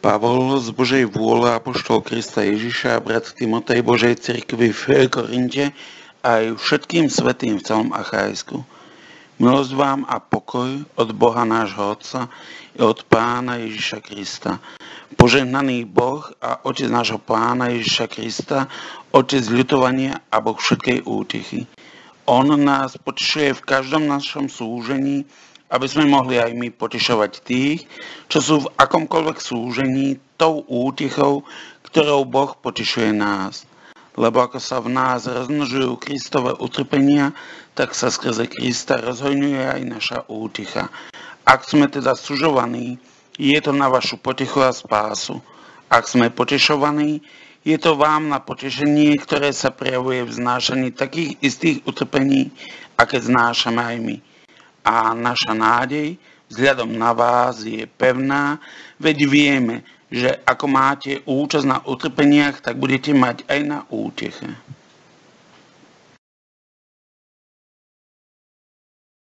Pavol z Božej vôle, apoštol Krista Ježiša, brat Timotej Božej cirkvi v Korinte aj všetkým svätým v celom Achajsku. Milosť vám a pokoj od Boha nášho Otca i od Pána Ježiša Krista. Požehnaný Boh a Otec nášho Pána Ježiša Krista, Otec ľutovania a Boh všetkej útichy. On nás potešuje v každom našom súžení, aby sme mohli aj my potešovať tých, čo sú v akomkoľvek súžení tou útichou, ktorou Boh potešuje nás. Lebo ako sa v nás rozmnožujú Kristové utrpenia, tak sa skrze Krista rozhojňuje aj naša úticha. Ak sme teda sužovaní, je to na vašu potechu a spásu. Ak sme potešovaní, je to vám na potešenie, ktoré sa prejavuje v znášaní takých istých utrpení, aké znášame aj my. A naša nádej vzhľadom na vás je pevná, veď vieme, že ako máte účasť na utrpeniach, tak budete mať aj na úteche.